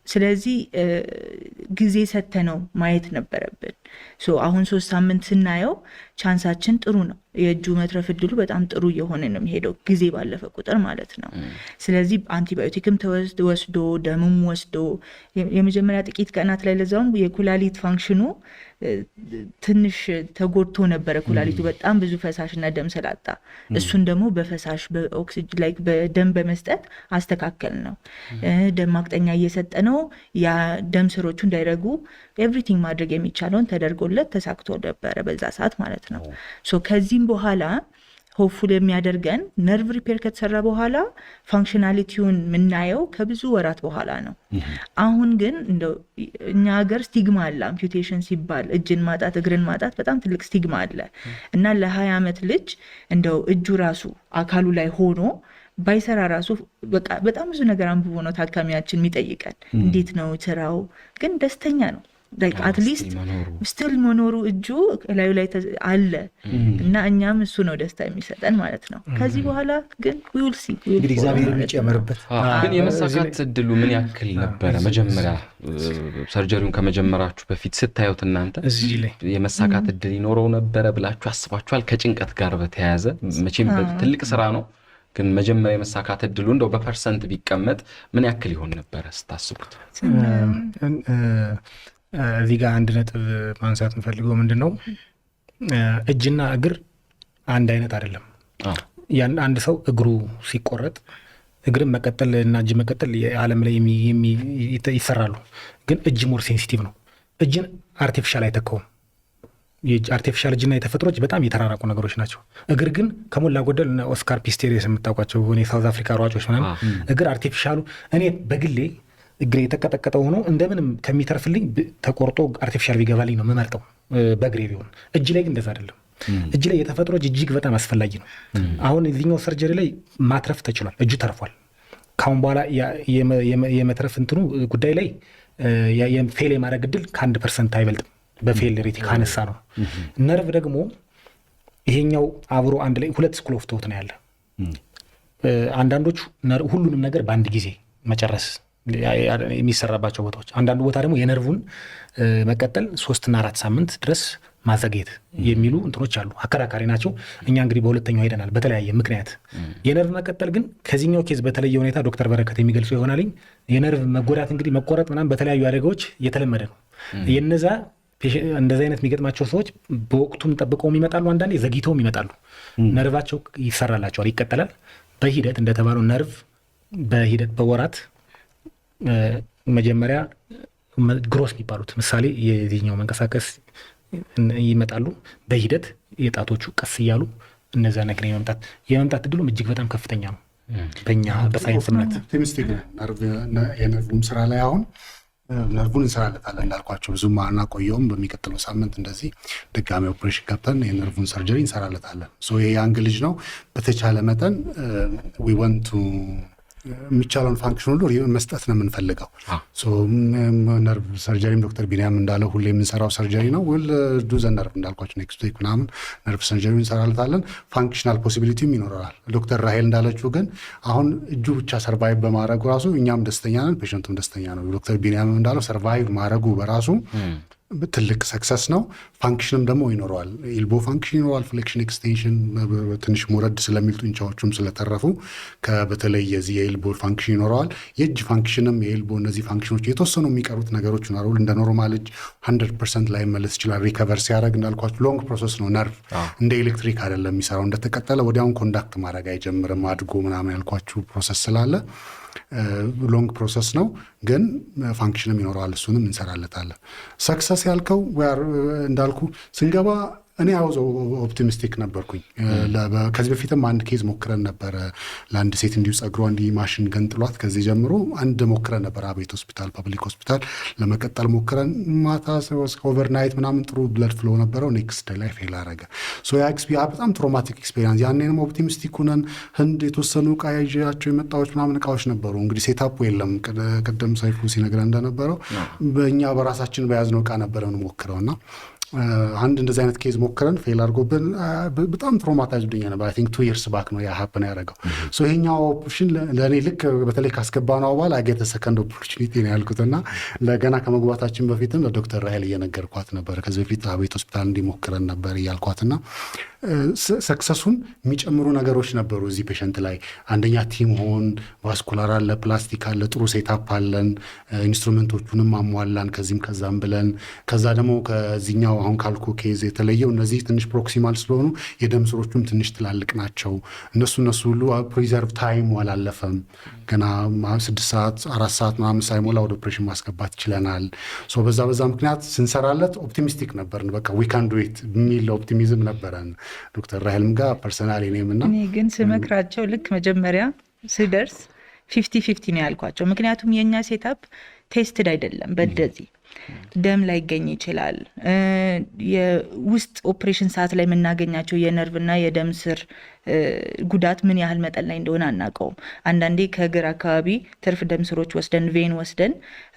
ስለዚህ ጊዜ ሰተነው ማየት ነበረብን። አሁን 3 ሳምንት ስናየው ቻንሳችን ጥሩ ነው። የእጁ መትረፍ እድሉ በጣም ጥሩ እየሆነ ነው የሚሄደው ጊዜ ባለፈ ቁጥር ማለት ነው። ስለዚህ አንቲባዮቲክም ወስዶ ደምም ወስዶ የመጀመሪያ ጥቂት ቀናት ላይ ለዛውም የኩላሊት ፋንክሽኑ ትንሽ ተጎድቶ ነበረ። ኩላሊቱ በጣም ብዙ ፈሳሽና ደም ስላጣ እሱን ደግሞ በፈሳሽ በኦክሲጅን ላይ በደም በመስጠት አስተካከል ነው። ደም ማቅጠኛ እየሰጠ ነው። ያ ደም ስሮቹ እንዳይረጉ ኤቭሪቲንግ ማድረግ የሚቻለውን ተደርጎለት ተሳክቶ ነበረ በዛ ሰዓት ማለት ነው። ከዚህም በኋላ ሆፕፉል የሚያደርገን ነርቭ ሪፔር ከተሰራ በኋላ ፋንክሽናሊቲውን የምናየው ከብዙ ወራት በኋላ ነው። አሁን ግን እንደው እኛ ሀገር ስቲግማ አለ። አምፒውቴሽን ሲባል እጅን ማጣት እግርን ማጣት በጣም ትልቅ ስቲግማ አለ እና ለ20 ዓመት ልጅ እንደው እጁ ራሱ አካሉ ላይ ሆኖ ባይሰራ ራሱ በቃ በጣም ብዙ ነገር አንብቦ ነው ታካሚያችን የሚጠይቀን። እንዴት ነው ስራው? ግን ደስተኛ ነው። አትሊስት ስቲል መኖሩ እጁ ላዩ ላይ አለ እና እኛም እሱ ነው ደስታ የሚሰጠን ማለት ነው። ከዚህ በኋላ ግን ዊልሲ እንግዲህ እግዚአብሔር የሚጨምርበት። ግን የመሳካት እድሉ ምን ያክል ነበረ? መጀመሪያ ሰርጀሪውን ከመጀመራችሁ በፊት ስታዩት እናንተ እዚህ ላይ የመሳካት እድል ይኖረው ነበረ ብላችሁ አስባችኋል? ከጭንቀት ጋር በተያያዘ መቼም ትልቅ ስራ ነው። ግን መጀመሪያ የመሳካት እድሉ እንደው በፐርሰንት ቢቀመጥ ምን ያክል ይሆን ነበረ ስታስቡት? እዚህ ጋር አንድ ነጥብ ማንሳት እንፈልገው ምንድን ነው፣ እጅና እግር አንድ አይነት አይደለም። አንድ ሰው እግሩ ሲቆረጥ እግርን መቀጠል እና እጅ መቀጠል የዓለም ላይ ይሰራሉ። ግን እጅ ሞር ሴንሲቲቭ ነው። እጅን አርቲፊሻል አይተካውም። አርቲፊሻል እጅና የተፈጥሮ እጅ በጣም የተራራቁ ነገሮች ናቸው። እግር ግን ከሞላ ጎደል ኦስካር ፒስቴሪየስ የምታውቋቸው የሳውዝ አፍሪካ ሯጮች ምናምን እግር አርቲፊሻሉ እኔ በግሌ እግሬ የተቀጠቀጠ ሆኖ እንደምንም ከሚተርፍልኝ ተቆርጦ አርቲፊሻል ቢገባልኝ ነው የምመርጠው በእግሬ ቢሆን። እጅ ላይ ግን እንደዛ አይደለም። እጅ ላይ የተፈጥሮ እጅ እጅግ በጣም አስፈላጊ ነው። አሁን እዚህኛው ሰርጀሪ ላይ ማትረፍ ተችሏል። እጁ ተርፏል። ካሁን በኋላ የመትረፍ እንትኑ ጉዳይ ላይ ፌል የማድረግ እድል ከ1% አይበልጥም። በፌል ሬቲ ካነሳ ነው። ነርቭ ደግሞ ይሄኛው አብሮ አንድ ላይ 2 ስኩል ኦፍ ቶት ነው ያለ። አንዳንዶቹ ሁሉንም ነገር በአንድ ጊዜ መጨረስ የሚሰራባቸው ቦታዎች፣ አንዳንዱ ቦታ ደግሞ የነርቭን መቀጠል 3 እና 4 ሳምንት ድረስ ማዘግየት የሚሉ እንትኖች አሉ። አከራካሪ ናቸው። እኛ እንግዲህ በሁለተኛው ሄደናል በተለያየ ምክንያት። የነርቭ መቀጠል ግን ከዚህኛው ኬዝ በተለየ ሁኔታ ዶክተር በረከት የሚገልጹ ይሆናልኝ። የነርቭ መጎዳት እንግዲህ መቆረጥ ምናምን በተለያዩ አደጋዎች የተለመደ ነው። የነዛ እንደዚህ አይነት የሚገጥማቸው ሰዎች በወቅቱም ጠብቀውም ይመጣሉ፣ አንዳንዴ ዘግይተውም ይመጣሉ። ነርቫቸው ይሰራላቸዋል፣ ይቀጠላል። በሂደት እንደተባለው ነርቭ በሂደት በወራት መጀመሪያ ግሮስ የሚባሉት ምሳሌ የዚህኛው መንቀሳቀስ ይመጣሉ። በሂደት የጣቶቹ ቀስ እያሉ እነዛ ነገር የመምጣት እድሉም እጅግ በጣም ከፍተኛ ነው። በእኛ በሳይንስ እምነት የነርቭም ስራ ላይ አሁን ነርቭን እንሰራለታለን እንዳልኳቸው ብዙም አናቆየውም። በሚቀጥለው ሳምንት እንደዚህ ድጋሚ ኦፕሬሽን ገብተን የነርቭን ሰርጀሪ እንሰራለታለን። ይሄ ያንግ ልጅ ነው። በተቻለ መጠን ዊ ዋንት ቱ የሚቻለውን ፋንክሽን ሁሉ መስጠት ነው የምንፈልገው። ነርቭ ሰርጀሪም ዶክተር ቢኒያም እንዳለው ሁሌ የምንሰራው ሰርጀሪ ነው። ዱ ዘ ነርቭ እንዳልኳቸው ኔክስት ዊክ ምናምን ነርቭ ሰርጀሪ እንሰራለታለን። ፋንክሽናል ፖሲቢሊቲም ይኖረናል። ዶክተር ራሄል እንዳለችው ግን አሁን እጁ ብቻ ሰርቫይቭ በማድረጉ ራሱ እኛም ደስተኛ ነን፣ ፔሸንቱም ደስተኛ ነው። ዶክተር ቢኒያም እንዳለው ሰርቫይቭ ማድረጉ በራሱ ትልቅ ሰክሰስ ነው። ፋንክሽንም ደግሞ ይኖረዋል። ኤልቦ ፋንክሽን ይኖረዋል። ፍሌክሽን ኤክስቴንሽን ትንሽ ሞረድ ስለሚል ጡንቻዎቹም ስለተረፉ በተለይ የዚህ የኤልቦ ፋንክሽን ይኖረዋል። የእጅ ፋንክሽንም የኤልቦ እነዚህ ፋንክሽኖች የተወሰኑ የሚቀሩት ነገሮች ይኖራሉ። እንደ ኖርማል እጅ 100% ላይ መለስ ይችላል። ሪከቨር ሲያደርግ እንዳልኳቸው ሎንግ ፕሮሰስ ነው። ነርቭ እንደ ኤሌክትሪክ አይደለም የሚሰራው። እንደተቀጠለ ወዲያውን ኮንዳክት ማድረግ አይጀምርም። አድጎ ምናምን ያልኳችሁ ፕሮሰስ ስላለ ሎንግ ፕሮሰስ ነው፣ ግን ፋንክሽንም ይኖረዋል። እሱንም እንሰራለታለን። ሰክሰስ ያልከው እንዳልኩ ስንገባ እኔ አውዞ ኦፕቲሚስቲክ ነበርኩኝ። ከዚህ በፊትም አንድ ኬዝ ሞክረን ነበረ። ለአንድ ሴት እንዲሁ ጸጉሯ እንዲህ ማሽን ገንጥሏት ከዚህ ጀምሮ አንድ ሞክረን ነበር አቤት ሆስፒታል፣ ፐብሊክ ሆስፒታል ለመቀጠል ሞክረን ማታ ኦቨርናይት ምናምን ጥሩ ብለድ ፍሎ ነበረው። ኔክስት ዴይ ላይ ፌል አረገ። ያ በጣም ትሮማቲክ ኤክስፔሪንስ። ያኔንም ኦፕቲሚስቲክ ሁነን ህንድ የተወሰኑ እቃ ያዣቸው የመጣዎች ምናምን እቃዎች ነበሩ። እንግዲህ ሴታፑ የለም። ቅድም ሰይፉ ሲነግረን እንደነበረው በእኛ በራሳችን በያዝነው እቃ ነበረ ሞክረውና አንድ እንደዚህ አይነት ኬዝ ሞክረን ፌል አድርጎብን በጣም ትሮማታይዝ ብኛ ነበር። አይ ቲንክ 2 years ባክ ነው ያ ሀፕን ያደረገው። ይሄኛው ኦፕሽን ለእኔ ልክ በተለይ ካስገባ ነው በኋላ አገተ ሰከንድ ኦፖርቹኒቲ ነው ያልኩትና ለገና ከመግባታችን በፊትም ለዶክተር ራሄል እየነገርኳት ነበር። ከዚህ በፊት አቤት ሆስፒታል እንዲሞክረን ነበር እያልኳትና ሰክሰሱን የሚጨምሩ ነገሮች ነበሩ እዚህ ፔሸንት ላይ። አንደኛ ቲም ሆን ቫስኩላር አለ፣ ፕላስቲክ አለ፣ ጥሩ ሴታፕ አለን፣ ኢንስትሩመንቶቹንም አሟላን ከዚህም ከዛም ብለን። ከዛ ደግሞ ከዚህኛው አሁን ካልኩ ኬዝ የተለየው እነዚህ ትንሽ ፕሮክሲማል ስለሆኑ የደም ስሮቹም ትንሽ ትላልቅ ናቸው። እነሱ ሁሉ ፕሪዘርቭ ታይም አላለፈም። ገና 6 ሰዓት 4 ሰዓት ምናምን ሳይሞላ ወደ ኦፕሬሽን ማስገባት ይችለናል። በዛ ምክንያት ስንሰራለት ኦፕቲሚስቲክ ነበርን። በቃ ዊ ካን ዱ ኢት የሚል ኦፕቲሚዝም ነበረን ዶክተር ራሄልም ጋር ፐርሰናል እኔምና እኔ ግን ስመክራቸው ልክ መጀመሪያ ስደርስ 50-50 ነው ያልኳቸው። ምክንያቱም የእኛ ሴታፕ ቴስትድ አይደለም። በደዚህ ደም ላይ ይገኝ ይችላል። የውስጥ ኦፕሬሽን ሰዓት ላይ የምናገኛቸው የነርቭና የደም ስር ጉዳት ምን ያህል መጠን ላይ እንደሆነ አናውቀውም። አንዳንዴ ከእግር አካባቢ ትርፍ ደም ስሮች ወስደን ቬን ወስደን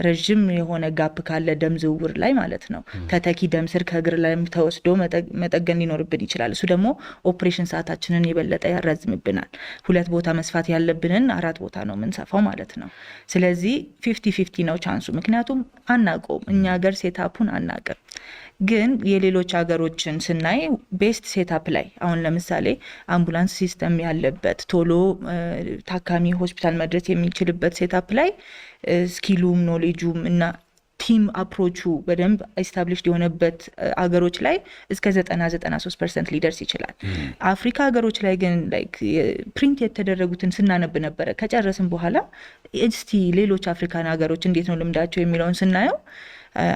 ረዥም የሆነ ጋፕ ካለ ደም ዝውውር ላይ ማለት ነው ተተኪ ደም ስር ከእግር ላይ ተወስዶ መጠገን ሊኖርብን ይችላል። እሱ ደግሞ ኦፕሬሽን ሰዓታችንን የበለጠ ያራዝምብናል። 2 ቦታ መስፋት ያለብንን 4 ቦታ ነው የምንሰፋው ማለት ነው። ስለዚህ 50-50 ነው ቻንሱ። ምክንያቱም አናውቀውም፣ እኛ ሀገር ሴታፑን አናውቅም። ግን የሌሎች ሀገሮችን ስናይ ቤስት ሴታፕ ላይ አሁን ለምሳሌ አምቡላንስ ሲስተም ያለበት ቶሎ ታካሚ ሆስፒታል መድረስ የሚችልበት ሴታፕ ላይ ስኪሉም ኖሌጁም እና ቲም አፕሮቹ በደንብ ኤስታብሊሽድ የሆነበት አገሮች ላይ እስከ 90-93% ሊደርስ ይችላል። አፍሪካ ሀገሮች ላይ ግን ፕሪንት የተደረጉትን ስናነብ ነበረ። ከጨረስን በኋላ እስቲ ሌሎች አፍሪካን ሀገሮች እንዴት ነው ልምዳቸው የሚለውን ስናየው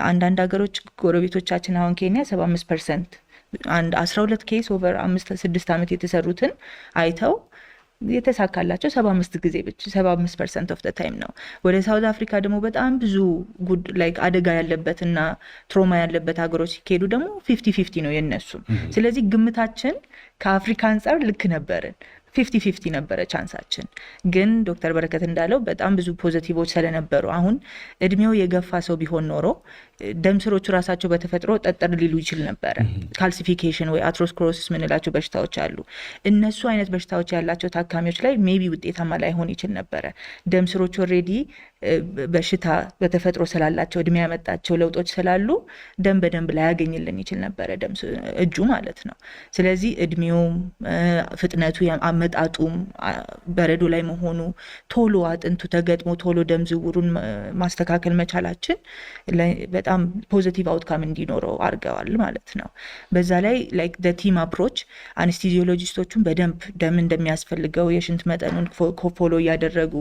አንዳንድ ሀገሮች ጎረቤቶቻችን አሁን ኬንያ 75% 12 ኬስ ኦቨር 5-6 ዓመት የተሰሩትን አይተው የተሳካላቸው 75 ጊዜ ብቻ 75% ኦፍ ዘ ታይም ነው። ወደ ሳውዝ አፍሪካ ደግሞ በጣም ብዙ አደጋ ያለበትና ትሮማ ያለበት ሀገሮች ሲሄዱ ደግሞ 50-50 ነው የነሱ። ስለዚህ ግምታችን ከአፍሪካ አንጻር ልክ ነበርን። 50-50 ነበረ ቻንሳችን። ግን ዶክተር በረከት እንዳለው በጣም ብዙ ፖዚቲቮች ስለነበሩ አሁን እድሜው የገፋ ሰው ቢሆን ኖሮ ደም ስሮቹ ራሳቸው በተፈጥሮ ጠጠር ሊሉ ይችል ነበረ። ካልሲፊኬሽን ወይ አትሮስክሎሮሲስ ምንላቸው በሽታዎች አሉ። እነሱ አይነት በሽታዎች ያላቸው ታካሚዎች ላይ ሜቢ ውጤታማ ላይሆን ይችል ነበረ። ደም ስሮቹ ኦልሬዲ በሽታ በተፈጥሮ ስላላቸው እድሜ ያመጣቸው ለውጦች ስላሉ ደም በደንብ ላያገኝልን ይችል ነበረ እጁ ማለት ነው። ስለዚህ እድሜውም ፍጥነቱ አመጣጡም በረዶ ላይ መሆኑ ቶሎ አጥንቱ ተገጥሞ ቶሎ ደም ዝውውሩን ማስተካከል መቻላችን በጣም ፖዚቲቭ አውትካም እንዲኖረው አድርገዋል ማለት ነው። በዛ ላይ ቲም አፕሮች አኔስቴዚዮሎጂስቶቹን በደንብ ደም እንደሚያስፈልገው የሽንት መጠኑን ፎሎ እያደረጉ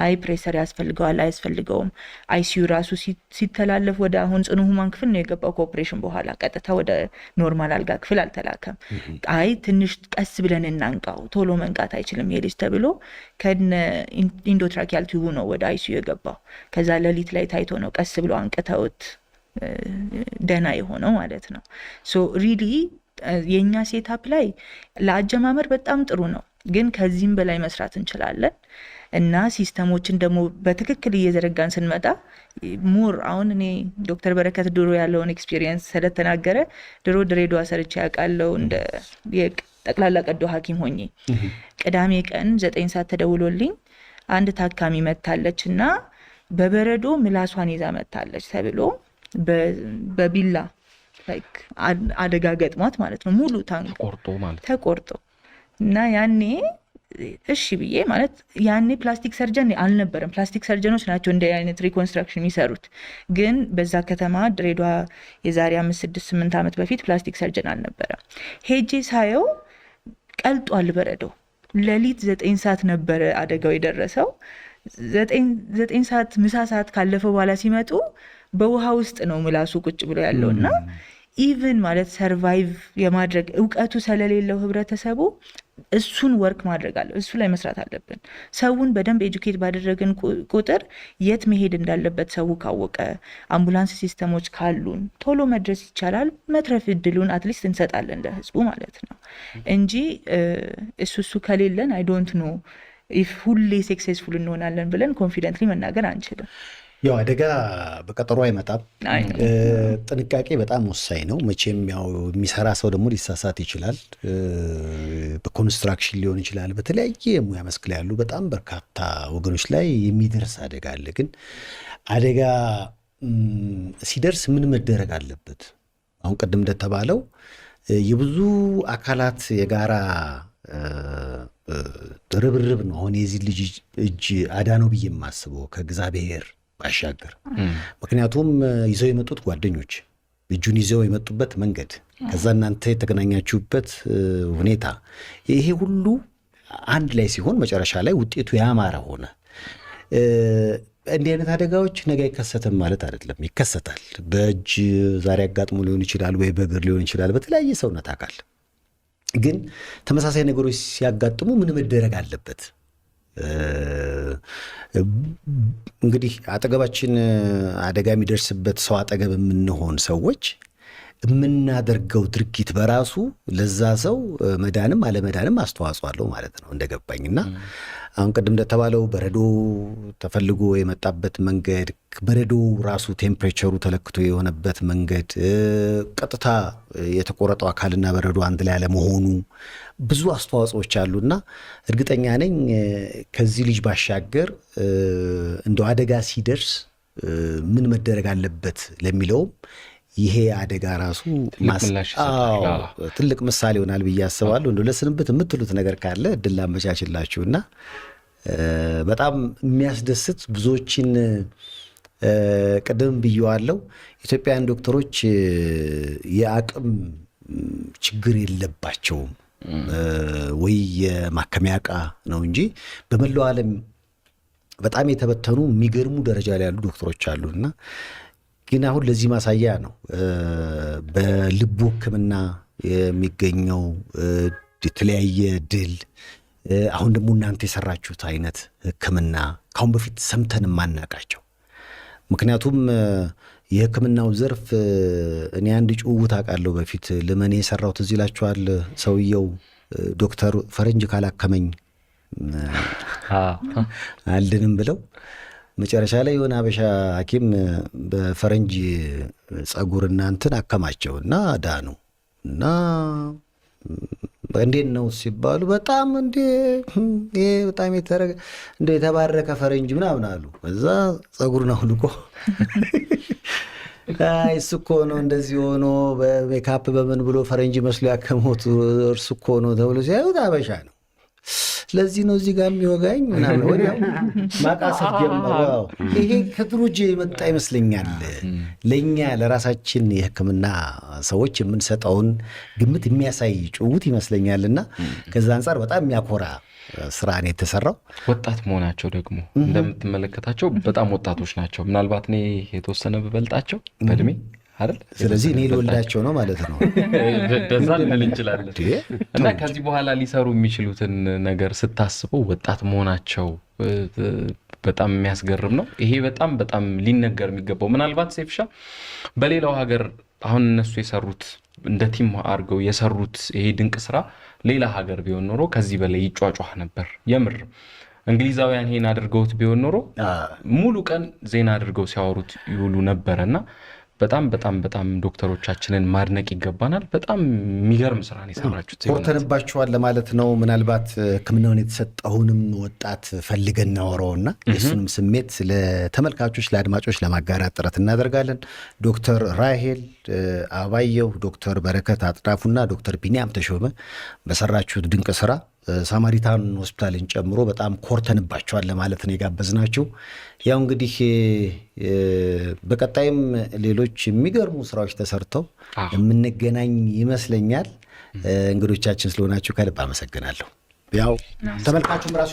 አይ ፕሬሰር ያስፈልገዋል አያስፈልገውም። አይሲዩ ራሱ ሲተላለፍ ወደ አሁን ጽኑ ህሙማን ክፍል ነው የገባው። ከኦፕሬሽን በኋላ ቀጥታ ወደ ኖርማል አልጋ ክፍል አልተላከም። አይ ትንሽ ቀስ ብለን እናንቃው ቶሎ መንቃት አይችልም ይሄ ልጅ ተብሎ ከነ ኢንዶትራኪያል ቲዩቡ ነው ወደ አይሲዩ የገባው። ከዛ ሌሊት ላይ ታይቶ ነው ቀስ ብሎ አንቅተውት ደህና የሆነው ማለት ነው። ሶ ሪሊ የኛ ሴታፕ ላይ ለአጀማመር በጣም ጥሩ ነው፣ ግን ከዚህም በላይ መስራት እንችላለን እና ሲስተሞችን ደግሞ በትክክል እየዘረጋን ስንመጣ ሞር አሁን እኔ ዶክተር በረከት ድሮ ያለውን ኤክስፒሪየንስ ስለተናገረ ድሮ ድሬዳዋ ሰርቼ ያውቃለሁ እንደ ጠቅላላ ቀዶ ሐኪም ሆኜ ቅዳሜ ቀን 9 ሰዓት ተደውሎልኝ አንድ ታካሚ መታለች እና በበረዶ ምላሷን ይዛ መታለች ተብሎ በቢላ አደጋ ገጥሟት ማለት ነው። ሙሉ ታንክ ተቆርጦ እና ያኔ እሺ ብዬ ማለት ያኔ ፕላስቲክ ሰርጀን አልነበረም። ፕላስቲክ ሰርጀኖች ናቸው እንደ አይነት ሪኮንስትራክሽን የሚሰሩት። ግን በዛ ከተማ ድሬዳዋ የዛሬ 5-6-8 ዓመት በፊት ፕላስቲክ ሰርጀን አልነበረም። ሄጄ ሳየው ቀልጧል በረዶ። ሌሊት 9 ሰዓት ነበረ አደጋው የደረሰው። 9 ሰዓት ምሳ ሰዓት ካለፈ በኋላ ሲመጡ በውሃ ውስጥ ነው ምላሱ ቁጭ ብሎ ያለውና ኢቭን ማለት ሰርቫይቭ የማድረግ እውቀቱ ስለሌለው ህብረተሰቡ እሱን ወርክ ማድረግ አለ፣ እሱ ላይ መስራት አለብን። ሰውን በደንብ ኤጁኬት ባደረግን ቁጥር የት መሄድ እንዳለበት ሰው ካወቀ፣ አምቡላንስ ሲስተሞች ካሉን ቶሎ መድረስ ይቻላል። መትረፍ እድሉን አትሊስት እንሰጣለን ለህዝቡ ማለት ነው እንጂ እሱ ከሌለን አይ ዶንት ኖ ኢፍ ሁሌ ሰክሰስፉል እንሆናለን ብለን ኮንፊደንትሊ መናገር አንችልም። ያው አደጋ በቀጠሮ አይመጣም። ጥንቃቄ በጣም ወሳኝ ነው። መቼም ያው የሚሰራ ሰው ደግሞ ሊሳሳት ይችላል። በኮንስትራክሽን ሊሆን ይችላል። በተለያየ ሙያ መስክ ላይ ያሉ በጣም በርካታ ወገኖች ላይ የሚደርስ አደጋ አለ። ግን አደጋ ሲደርስ ምን መደረግ አለበት? አሁን ቅድም እንደተባለው የብዙ አካላት የጋራ ርብርብ ነው። አሁን የዚህ ልጅ እጅ አዳነው ብዬ የማስበው ከእግዚአብሔር ባሻገር፣ ምክንያቱም ይዘው የመጡት ጓደኞች እጁን ይዘው የመጡበት መንገድ፣ ከዛ እናንተ የተገናኛችሁበት ሁኔታ፣ ይሄ ሁሉ አንድ ላይ ሲሆን መጨረሻ ላይ ውጤቱ ያማረ ሆነ። እንዲህ አይነት አደጋዎች ነገ አይከሰትም ማለት አይደለም፣ ይከሰታል። በእጅ ዛሬ አጋጥሞ ሊሆን ይችላል፣ ወይ በእግር ሊሆን ይችላል፣ በተለያየ ሰውነት አካል። ግን ተመሳሳይ ነገሮች ሲያጋጥሙ ምን መደረግ አለበት? እንግዲህ አጠገባችን አደጋ የሚደርስበት ሰው አጠገብ የምንሆን ሰዎች የምናደርገው ድርጊት በራሱ ለዛ ሰው መዳንም አለመዳንም አስተዋጽኦ አለው ማለት ነው እንደገባኝና አሁን ቅድም እንደተባለው በረዶ ተፈልጎ የመጣበት መንገድ፣ በረዶ ራሱ ቴምፕሬቸሩ ተለክቶ የሆነበት መንገድ፣ ቀጥታ የተቆረጠው አካልና በረዶ አንድ ላይ አለመሆኑ ብዙ አስተዋጽኦች አሉና እርግጠኛ ነኝ ከዚህ ልጅ ባሻገር እንደው አደጋ ሲደርስ ምን መደረግ አለበት ለሚለውም ይሄ አደጋ ራሱ ትልቅ ምሳሌ ይሆናል ብዬ አስባለሁ። እንደው ለስንብት የምትሉት ነገር ካለ እድል ላመቻችላችሁና በጣም የሚያስደስት ብዙዎችን ቅድም ብየዋለሁ፣ ኢትዮጵያውያን ዶክተሮች የአቅም ችግር የለባቸውም ወይ የማከሚያ ዕቃ ነው እንጂ በመላው ዓለም በጣም የተበተኑ የሚገርሙ ደረጃ ላይ ያሉ ዶክተሮች አሉና ግን አሁን ለዚህ ማሳያ ነው በልቡ ሕክምና የሚገኘው የተለያየ ድል። አሁን ደግሞ እናንተ የሰራችሁት አይነት ሕክምና ካሁን በፊት ሰምተን ማናቃቸው። ምክንያቱም የሕክምናው ዘርፍ እኔ አንድ ጭውውት አውቃለሁ በፊት ለመኔ የሰራሁት እዚህ ላችኋል። ሰውየው ዶክተር ፈረንጅ ካላከመኝ አልድንም ብለው መጨረሻ ላይ የሆነ አበሻ ሐኪም በፈረንጅ ጸጉርና እንትን አከማቸው እና ዳኑ እና እንዴት ነው ሲባሉ በጣም ይሄ በጣም የተባረከ ፈረንጅ ምናምን አሉ። እዛ ጸጉሩን አውልቆ እሱ እኮ ነው እንደዚህ ሆኖ በሜካፕ በምን ብሎ ፈረንጅ መስሎ ያከሞት እርሱ እኮ ነው ተብሎ ሲያዩት አበሻ ነው። ስለዚህ ነው እዚህ ጋር የሚወጋኝ ምናምን ወዲያው ማቃሰት ጀመረው። ይሄ ከድሮ የመጣ ይመስለኛል። ለእኛ ለራሳችን የሕክምና ሰዎች የምንሰጠውን ግምት የሚያሳይ ጭውውት ይመስለኛልና ከዛ አንጻር በጣም የሚያኮራ ስራ ነው የተሰራው። ወጣት መሆናቸው ደግሞ እንደምትመለከታቸው በጣም ወጣቶች ናቸው። ምናልባት እኔ የተወሰነ ብበልጣቸው በእድሜ አይደል? ስለዚህ እኔ ልወልዳቸው ነው ማለት ነው። በዛ ልንል እንችላለን። እና ከዚህ በኋላ ሊሰሩ የሚችሉትን ነገር ስታስበው ወጣት መሆናቸው በጣም የሚያስገርም ነው። ይሄ በጣም በጣም ሊነገር የሚገባው ምናልባት ሴፍሻ በሌላው ሀገር አሁን እነሱ የሰሩት እንደ ቲም አድርገው የሰሩት ይሄ ድንቅ ስራ ሌላ ሀገር ቢሆን ኖሮ ከዚህ በላይ ይጫጫህ ነበር። የምር እንግሊዛውያን ይሄን አድርገውት ቢሆን ኖሮ ሙሉ ቀን ዜና አድርገው ሲያወሩት ይውሉ ነበርና በጣም በጣም በጣም ዶክተሮቻችንን ማድነቅ ይገባናል። በጣም የሚገርም ስራ ነው የሰራችሁት። ኮርተንባችኋል ለማለት ነው። ምናልባት ሕክምናውን የተሰጠውንም ወጣት ፈልገን እናወራውና የእሱንም ስሜት ለተመልካቾች ለአድማጮች ለማጋራት ጥረት እናደርጋለን። ዶክተር ራሄል አባየሁ፣ ዶክተር በረከት አጥናፉና ዶክተር ቢኒያም ተሾመ በሰራችሁት ድንቅ ስራ ሳማሪታን ሆስፒታልን ጨምሮ በጣም ኮርተንባቸዋል ለማለት ነው የጋበዝናችሁ። ያው እንግዲህ በቀጣይም ሌሎች የሚገርሙ ስራዎች ተሰርተው የምንገናኝ ይመስለኛል። እንግዶቻችን ስለሆናችሁ ከልብ አመሰግናለሁ። ያው ተመልካቹም ራሱ